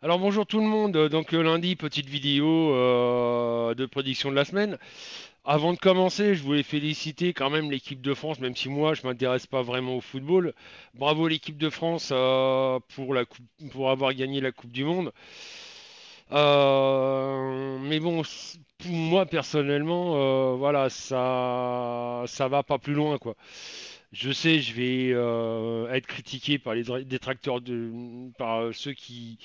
Alors bonjour tout le monde, donc lundi, petite vidéo de prédiction de la semaine. Avant de commencer, je voulais féliciter quand même l'équipe de France, même si moi je m'intéresse pas vraiment au football. Bravo l'équipe de France pour pour avoir gagné la Coupe du Monde. Mais bon, pour moi personnellement, voilà, ça va pas plus loin quoi. Je sais, je vais être critiqué par les détracteurs par ceux qui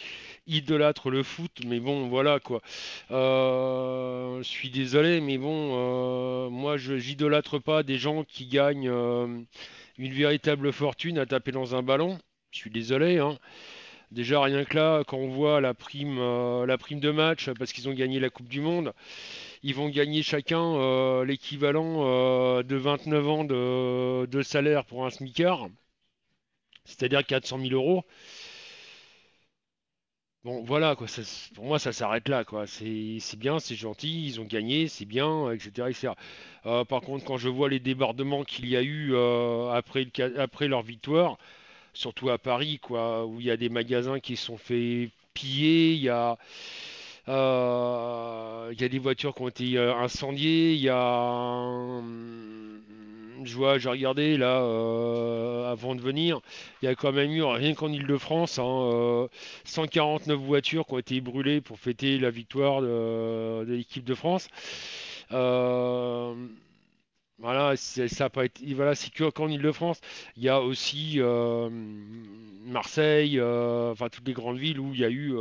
idolâtrent le foot, mais bon, voilà quoi. Je suis désolé, mais bon, moi, j'idolâtre pas des gens qui gagnent une véritable fortune à taper dans un ballon. Je suis désolé, hein. Déjà, rien que là, quand on voit la prime de match, parce qu'ils ont gagné la Coupe du Monde, ils vont gagner chacun l'équivalent de 29 ans de salaire pour un smicard, c'est-à-dire 400 000 euros. Bon, voilà, quoi, pour moi, ça s'arrête là, quoi. C'est bien, c'est gentil, ils ont gagné, c'est bien, etc., etc. Par contre, quand je vois les débordements qu'il y a eu après leur victoire, surtout à Paris, quoi, où il y a des magasins qui se sont fait piller, il y a des voitures qui ont été incendiées. Je vois, j'ai regardé là avant de venir. Il y a quand même eu, rien qu'en Île-de-France, 149 voitures qui ont été brûlées pour fêter la victoire de l'équipe de France. Euh, voilà, ça a pas été, voilà, c'est que qu'en Île-de-France. Il y a aussi Marseille, enfin toutes les grandes villes où il y a eu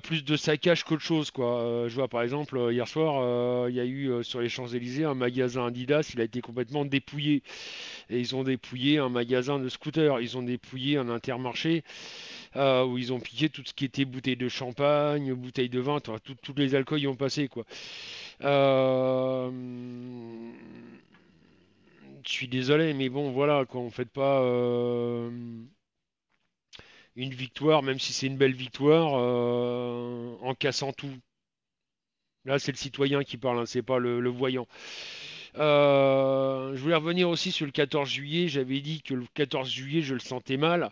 plus de saccage qu'autre chose, quoi. Je vois par exemple hier soir, il y a eu sur les Champs-Élysées un magasin Adidas, il a été complètement dépouillé. Et ils ont dépouillé un magasin de scooters, ils ont dépouillé un Intermarché où ils ont piqué tout ce qui était bouteilles de champagne, bouteilles de vin, enfin, tous les alcools y ont passé, quoi. Euh, Je suis désolé, mais bon, voilà, quoi, on fait pas une victoire, même si c'est une belle victoire, en cassant tout. Là, c'est le citoyen qui parle, hein, c'est pas le voyant. Je voulais revenir aussi sur le 14 juillet. J'avais dit que le 14 juillet, je le sentais mal.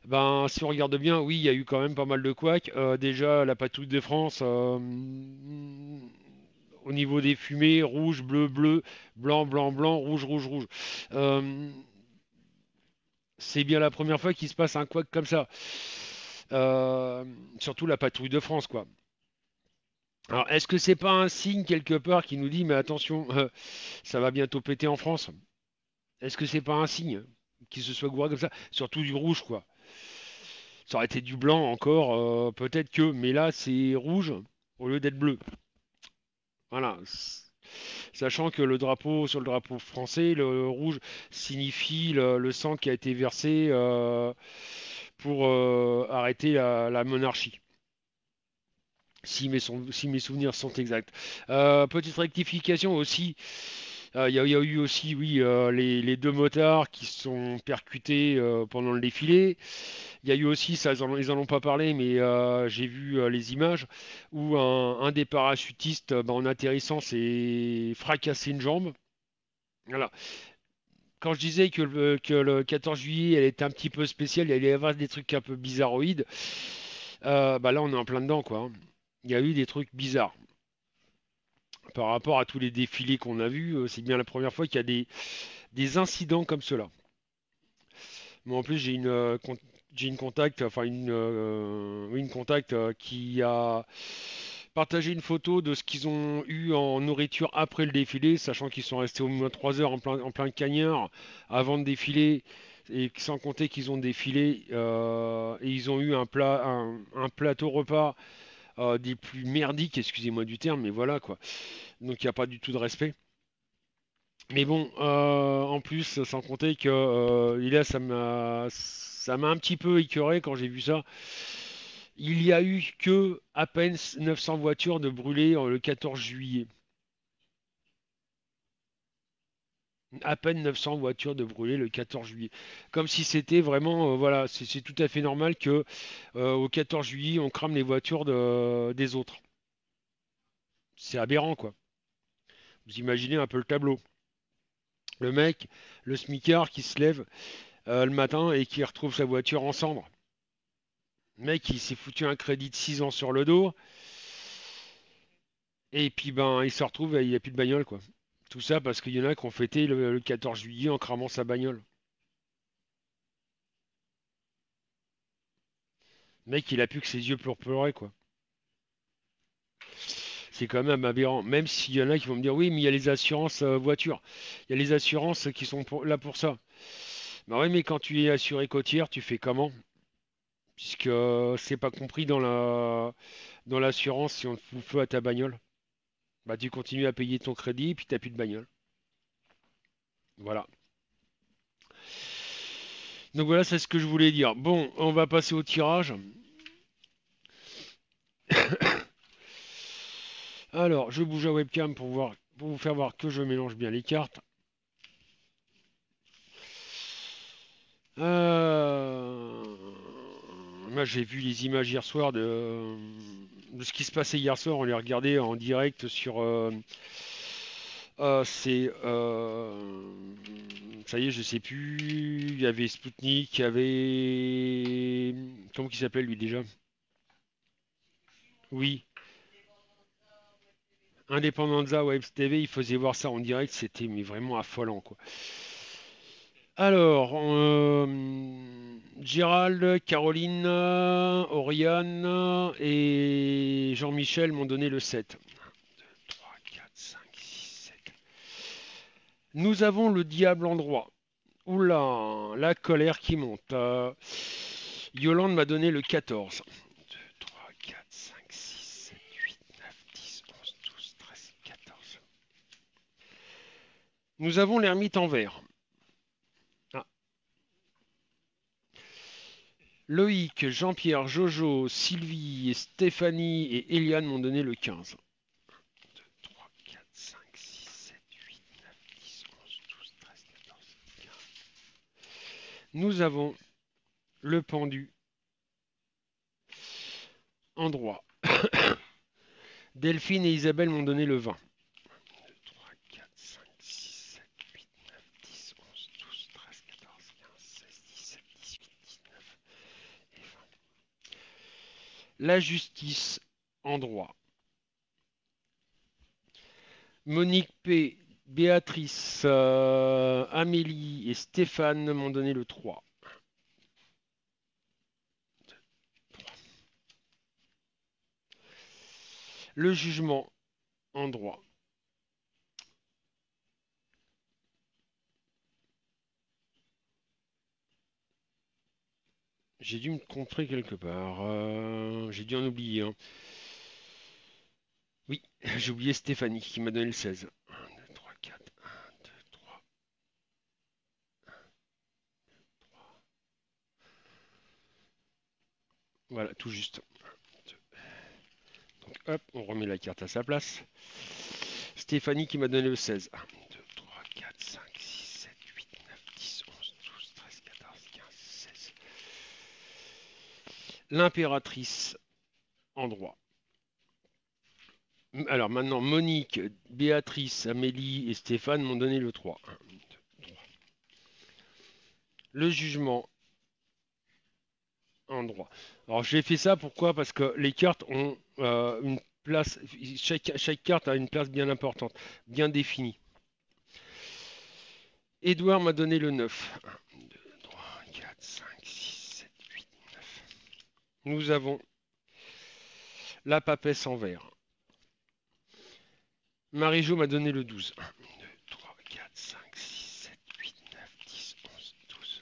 Ben, si on regarde bien, oui, il y a eu quand même pas mal de couacs. Déjà, la patrouille de France, au niveau des fumées, rouge, bleu, bleu, blanc, blanc, blanc, rouge, rouge, rouge. Euh, c'est bien la première fois qu'il se passe un couac comme ça. Euh, Surtout la patrouille de France, quoi. Alors, est-ce que c'est pas un signe quelque part qui nous dit, mais attention, ça va bientôt péter en France? Est-ce que c'est pas un signe qu'il se soit gouré comme ça? Surtout du rouge, quoi. Ça aurait été du blanc encore, peut-être que, mais là, c'est rouge au lieu d'être bleu. Voilà. Sachant que sur le drapeau français, le rouge signifie le sang qui a été versé pour arrêter la monarchie. Si mes souvenirs sont exacts. Petite rectification aussi, il y a eu aussi, oui, les deux motards qui se sont percutés pendant le défilé. Il y a eu aussi, ça, ils en ont pas parlé, mais j'ai vu les images où un des parachutistes, en atterrissant, s'est fracassé une jambe. Voilà. Quand je disais que le 14 juillet, elle était un petit peu spéciale, il allait y avoir des trucs un peu bizarroïdes, là, on est en plein dedans, quoi, hein. Il y a eu des trucs bizarres. Par rapport à tous les défilés qu'on a vus, c'est bien la première fois qu'il y a des incidents comme cela. Moi, en plus, j'ai une contact, enfin oui, une contact qui a partagé une photo de ce qu'ils ont eu en nourriture après le défilé, sachant qu'ils sont restés au moins 3 heures en plein cagnard avant de défiler, et sans compter qu'ils ont défilé et ils ont eu un plateau repas des plus merdiques, excusez-moi du terme, mais voilà quoi. Donc il n'y a pas du tout de respect. Mais bon, en plus, sans compter que et là, ça m'a un petit peu écœuré quand j'ai vu ça. Il y a eu que à peine 900 voitures de brûlées le 14 juillet. À peine 900 voitures de brûlées le 14 juillet. Comme si c'était vraiment, voilà, c'est tout à fait normal que au 14 juillet, on crame les voitures des autres. C'est aberrant, quoi. Vous imaginez un peu le tableau. Le mec, le smicard qui se lève le matin et qui retrouve sa voiture en cendres. Le mec, il s'est foutu un crédit de 6 ans sur le dos, et puis ben, il se retrouve, il a plus de bagnole, quoi. Tout ça parce qu'il y en a qui ont fêté le 14 juillet en cramant sa bagnole. Le mec, il a plus que ses yeux pour pleurer, quoi. C'est quand même aberrant. Même s'il y en a qui vont me dire, oui, mais il y a les assurances voitures. Il y a les assurances qui sont là pour ça. Bah oui, mais quand tu es assuré côtière, tu fais comment? Puisque c'est pas compris dans l'assurance si on te fout le feu à ta bagnole. Bah tu continues à payer ton crédit et puis t'as plus de bagnole. Voilà. Donc voilà, c'est ce que je voulais dire. Bon, on va passer au tirage. Alors, je bouge la webcam pour vous faire voir que je mélange bien les cartes. Euh, Moi, j'ai vu les images hier soir de ce qui se passait hier soir. On les regardait en direct sur. C'est. Ça y est, je sais plus. Il y avait Spoutnik, il y avait. Comment il s'appelle lui déjà? Oui, Independenza Web TV. Il faisait voir ça en direct. C'était mais vraiment affolant, quoi. Alors, Gérald, Caroline, Oriane et Jean-Michel m'ont donné le 7. 3, 4, 5, 6, 7. Nous avons le diable en droit. Oula, la colère qui monte. Yolande m'a donné le 14. 2, 3, 4, 5, 6, 7, 8, 9, 10, 11, 12, 13, 14. Nous avons l'ermite en vert. Ah, Loïc, Jean-Pierre, Jojo, Sylvie, Stéphanie et Eliane m'ont donné le 15. 2, 3, 4, 5, 6, 7, 8, 9, 10, 11, 12, 13, 14, 15. Nous avons le pendu en droit. Delphine et Isabelle m'ont donné le 20. 2, 3, 4, 5, 6, 7, 8, 9, 10, 11, 12, 13, 14, 15, 16, 17, 18, 19 et 20. La justice en droit. Monique P, Béatrice, Amélie et Stéphane m'ont donné le 3. Le jugement en droit. J'ai dû me tromper quelque part. J'ai dû en oublier un. Oui, j'ai oublié Stéphanie qui m'a donné le 16. 1, 2, 3, 4. 1, 2, 3. Voilà, tout juste. Donc hop, on remet la carte à sa place. Stéphanie qui m'a donné le 16. 1, 2, 3, 4, 5, 6, 7, 8, 9, 10, 11, 12, 13, 14, 15, 16. L'impératrice en droit. Alors maintenant, Monique, Béatrice, Amélie et Stéphane m'ont donné le 3. 1, 2, 3. Le jugement en droit. Alors j'ai fait ça pourquoi? Parce que les cartes ont une place, chaque carte a une place bien importante, bien définie. Édouard m'a donné le 9. 1, 2, 3, 4, 5, 6, 7, 8, 9. Nous avons la papesse en vert. Marie-Jo m'a donné le 12. 1, 2, 3, 4, 5, 6, 7, 8, 9, 10, 11, 12.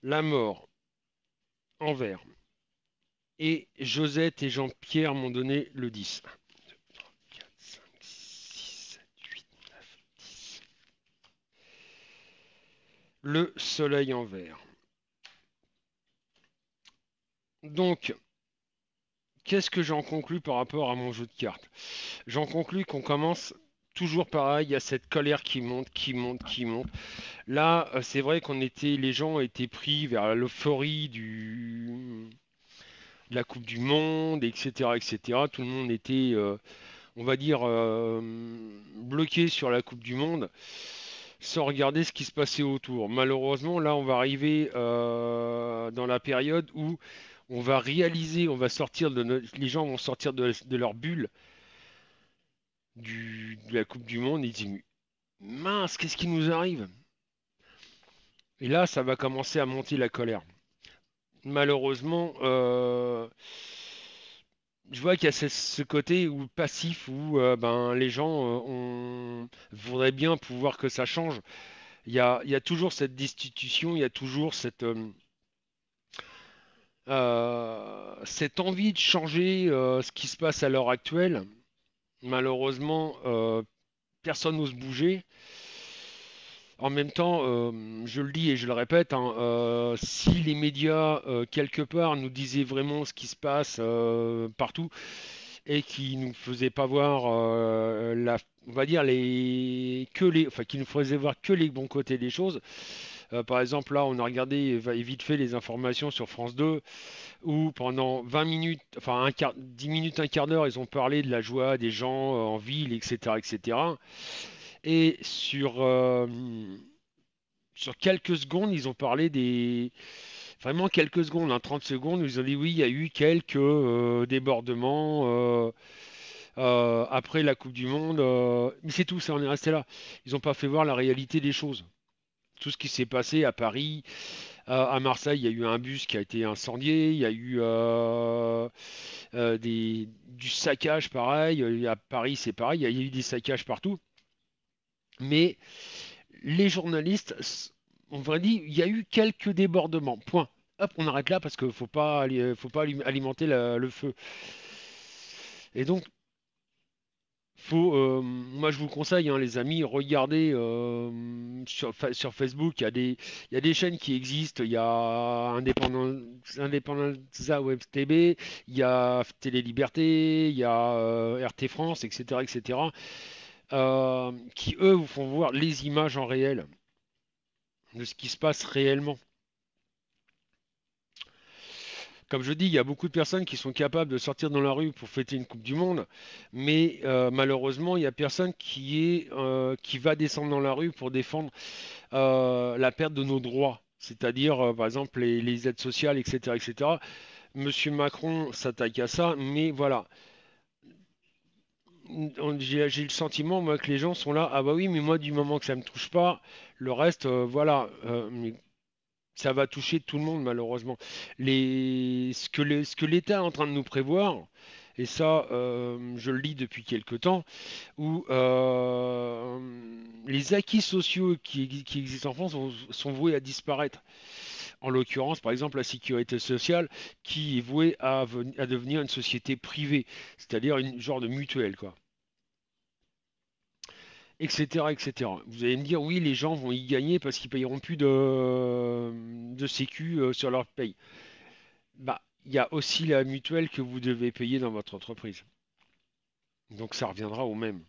La mort en vert. Et Josette et Jean-Pierre m'ont donné le 10. 1, 2, 3, 4, 5, 6, 7, 8, 9, 10. Le soleil en vert. Donc, qu'est-ce que j'en conclus par rapport à mon jeu de cartes? J'en conclus qu'on commence toujours pareil, il y a cette colère qui monte, qui monte, qui monte. Là, c'est vrai les gens étaient pris vers l'euphorie de la Coupe du Monde, etc., etc. Tout le monde était, on va dire, bloqué sur la Coupe du Monde, sans regarder ce qui se passait autour. Malheureusement, là, on va arriver dans la période où on va réaliser, on va sortir les gens vont sortir de leur bulle de la Coupe du Monde et ils disent mince, qu'est-ce qui nous arrive? Et là, ça va commencer à monter la colère. Malheureusement, je vois qu'il y a ce côté où passif où ben, les gens voudraient bien pouvoir que ça change. Il y a toujours cette destitution, il y a toujours cette envie de changer ce qui se passe à l'heure actuelle. Malheureusement, personne n'ose bouger. En même temps, je le dis et je le répète, hein, si les médias, quelque part, nous disaient vraiment ce qui se passe partout et qui nous faisaient pas voir on va dire enfin, qui nous faisaient voir que les bons côtés des choses. Par exemple, là, on a regardé vite fait les informations sur France 2 où pendant 20 minutes, enfin 10 minutes, un quart d'heure, ils ont parlé de la joie des gens en ville, etc., etc. Et sur quelques secondes, ils ont parlé des... Vraiment quelques secondes, hein, 30 secondes, où ils ont dit oui, il y a eu quelques débordements après la Coupe du Monde. Mais c'est tout, ça en est resté là. Ils n'ont pas fait voir la réalité des choses. Tout ce qui s'est passé à Paris, à Marseille, il y a eu un bus qui a été incendié, il y a eu du saccage pareil, à Paris c'est pareil, il y a eu des saccages partout. Mais les journalistes, on vrai dit, il y a eu quelques débordements. Point. Hop, on arrête là parce qu'il faut pas alimenter le feu. Et donc, moi, je vous conseille, hein, les amis, regardez sur Facebook, il y a des chaînes qui existent. Il y a Independenza Web TV, il y a Télé Liberté, il y a RT France, etc., etc., qui eux vous font voir les images en réel de ce qui se passe réellement. Comme je dis, il y a beaucoup de personnes qui sont capables de sortir dans la rue pour fêter une Coupe du Monde, mais malheureusement, il n'y a personne qui va descendre dans la rue pour défendre la perte de nos droits, c'est-à-dire par exemple les aides sociales, etc., etc. Monsieur Macron s'attaque à ça, mais voilà. J'ai le sentiment, moi, que les gens sont là, ah bah oui, mais moi, du moment que ça me touche pas, le reste, voilà. Mais ça va toucher tout le monde malheureusement. Ce que l'État est en train de nous prévoir, et ça je le lis depuis quelque temps, où les acquis sociaux qui existent en France sont voués à disparaître. En l'occurrence, par exemple, la sécurité sociale qui est vouée à devenir une société privée, c'est-à-dire une genre de mutuelle, quoi. Etc., etc. Vous allez me dire, oui, les gens vont y gagner parce qu'ils payeront plus de sécu sur leur paye. Bah, il y a aussi la mutuelle que vous devez payer dans votre entreprise. Donc ça reviendra au même.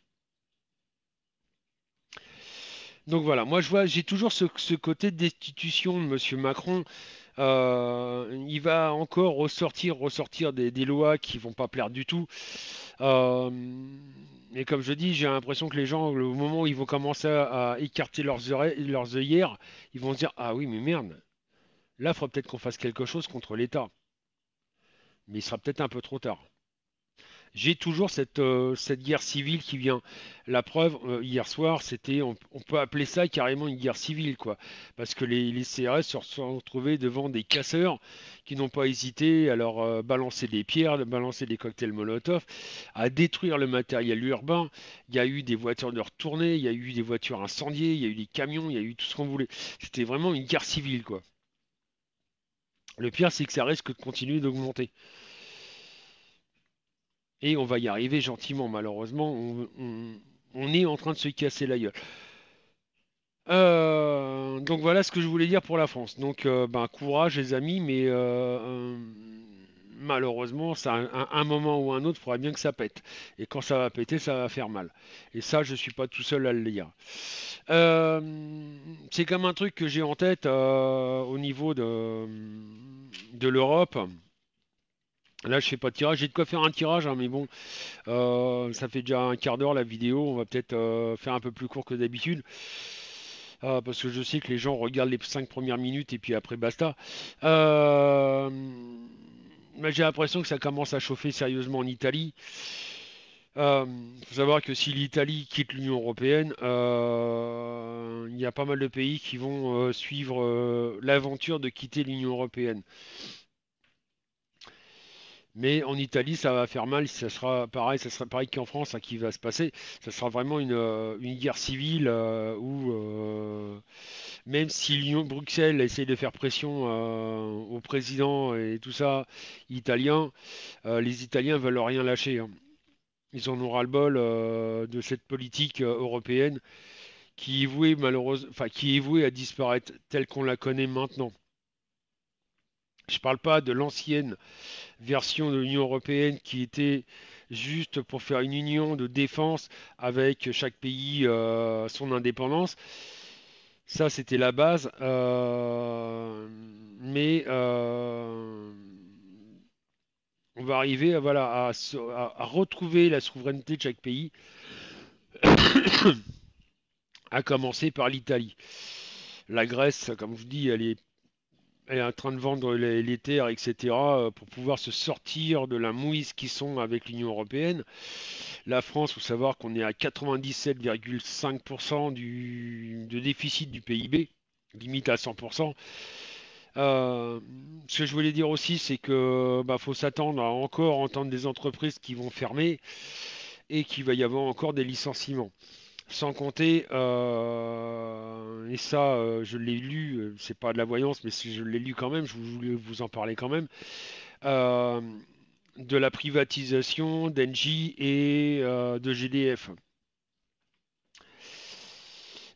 Donc voilà, moi je vois, j'ai toujours ce côté de destitution de Monsieur Macron. Il va encore ressortir des lois qui vont pas plaire du tout. Euh, et comme je dis, j'ai l'impression que les gens, au moment où ils vont commencer à écarter leurs œillères, ils vont se dire, ah oui, mais merde, là, il faudra peut-être qu'on fasse quelque chose contre l'État. Mais il sera peut-être un peu trop tard. J'ai toujours cette guerre civile qui vient. La preuve, hier soir, on peut appeler ça carrément une guerre civile, quoi. Parce que les CRS se sont retrouvés devant des casseurs qui n'ont pas hésité à leur balancer des pierres, de balancer des cocktails Molotov, à détruire le matériel urbain. Il y a eu des voitures de retournées, il y a eu des voitures incendiées, il y a eu des camions, il y a eu tout ce qu'on voulait. C'était vraiment une guerre civile, quoi. Le pire, c'est que ça risque de continuer d'augmenter. Et on va y arriver gentiment, malheureusement. On est en train de se casser la gueule. Donc voilà ce que je voulais dire pour la France. Donc ben, courage les amis, mais malheureusement, ça, un moment ou un autre, il faudra bien que ça pète. Et quand ça va péter, ça va faire mal. Et ça, je suis pas tout seul à le dire. Euh, c'est comme un truc que j'ai en tête au niveau de l'Europe. Là, je fais pas de tirage. J'ai de quoi faire un tirage, hein, mais bon, ça fait déjà un quart d'heure la vidéo. On va peut-être faire un peu plus court que d'habitude. parce que je sais que les gens regardent les 5 premières minutes et puis après basta. Euh, mais j'ai l'impression que ça commence à chauffer sérieusement en Italie. Faut savoir que si l'Italie quitte l'Union européenne, il y a pas mal de pays qui vont suivre l'aventure de quitter l'Union européenne. Mais en Italie, ça va faire mal. Ça sera pareil qu'en France, hein, qui va se passer. Ça sera vraiment une guerre civile où, même si Bruxelles essaie de faire pression au président et tout ça italien, les Italiens veulent rien lâcher, hein. Ils en ont ras-le-bol de cette politique européenne qui est vouée enfin, qui est vouée à disparaître telle qu'on la connaît maintenant. Je parle pas de l'ancienne version de l'Union européenne qui était juste pour faire une union de défense avec chaque pays son indépendance. Ça, c'était la base. Mais on va arriver voilà, à retrouver la souveraineté de chaque pays, à commencer par l'Italie. La Grèce, comme je vous dis, elle est en train de vendre les terres, etc., pour pouvoir se sortir de la mouise qu'ils sont avec l'Union européenne. La France, il faut savoir qu'on est à 97,5% de déficit du PIB, limite à 100%. Euh, Ce que je voulais dire aussi, c'est que faut s'attendre à encore entendre des entreprises qui vont fermer et qu'il va y avoir encore des licenciements. Sans compter, et ça, je l'ai lu, c'est pas de la voyance, mais si je l'ai lu quand même, je voulais vous en parler quand même, euh, de la privatisation d'Engie et de GDF.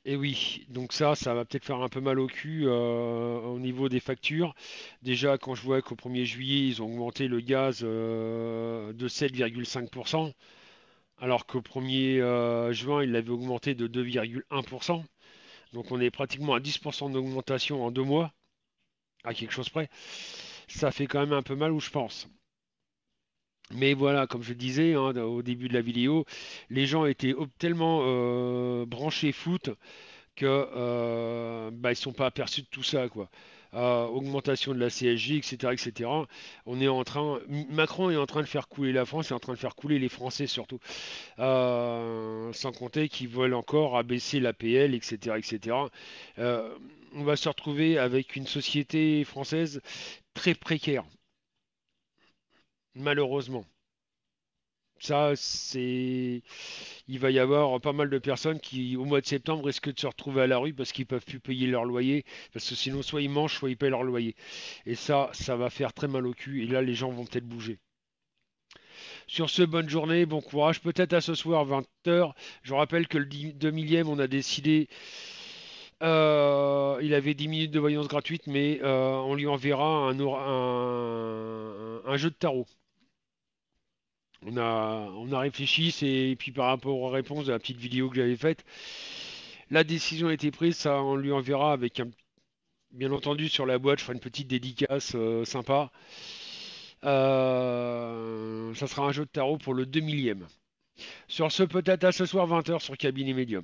Et oui, donc ça va peut-être faire un peu mal au cul au niveau des factures. Déjà, quand je vois qu'au 1er juillet, ils ont augmenté le gaz de 7,5%, alors qu'au 1er juin, ils l'avaient augmenté de 2,1%. Donc on est pratiquement à 10% d'augmentation en 2 mois, à quelque chose près. Ça fait quand même un peu mal où je pense. Mais voilà, comme je disais hein, au début de la vidéo, les gens étaient tellement branchés foot que ils sont pas aperçus de tout ça, quoi. Augmentation de la CSG, etc., etc. On est en train, Macron est en train de faire couler la France, est en train de faire couler les Français surtout. Sans compter qu'ils veulent encore abaisser l'APL, etc., etc. Euh, on va se retrouver avec une société française très précaire, malheureusement. Ça, c'est, il va y avoir pas mal de personnes qui, au mois de septembre, risquent de se retrouver à la rue parce qu'ils peuvent plus payer leur loyer, parce que sinon, soit ils mangent, soit ils payent leur loyer. Et ça va faire très mal au cul. Et là, les gens vont peut-être bouger. Sur ce, bonne journée, bon courage. Peut-être à ce soir, 20h. Je rappelle que le 2 millième, on a décidé. Il avait 10 minutes de voyance gratuite, mais on lui enverra un jeu de tarot. On a réfléchi, et puis par rapport aux réponses de la petite vidéo que j'avais faite, la décision a été prise, ça on lui enverra avec bien entendu sur la boîte, je ferai une petite dédicace sympa. Ça sera un jeu de tarot pour le 2 millième. Sur ce, peut-être à ce soir 20h sur Cabinet Medium.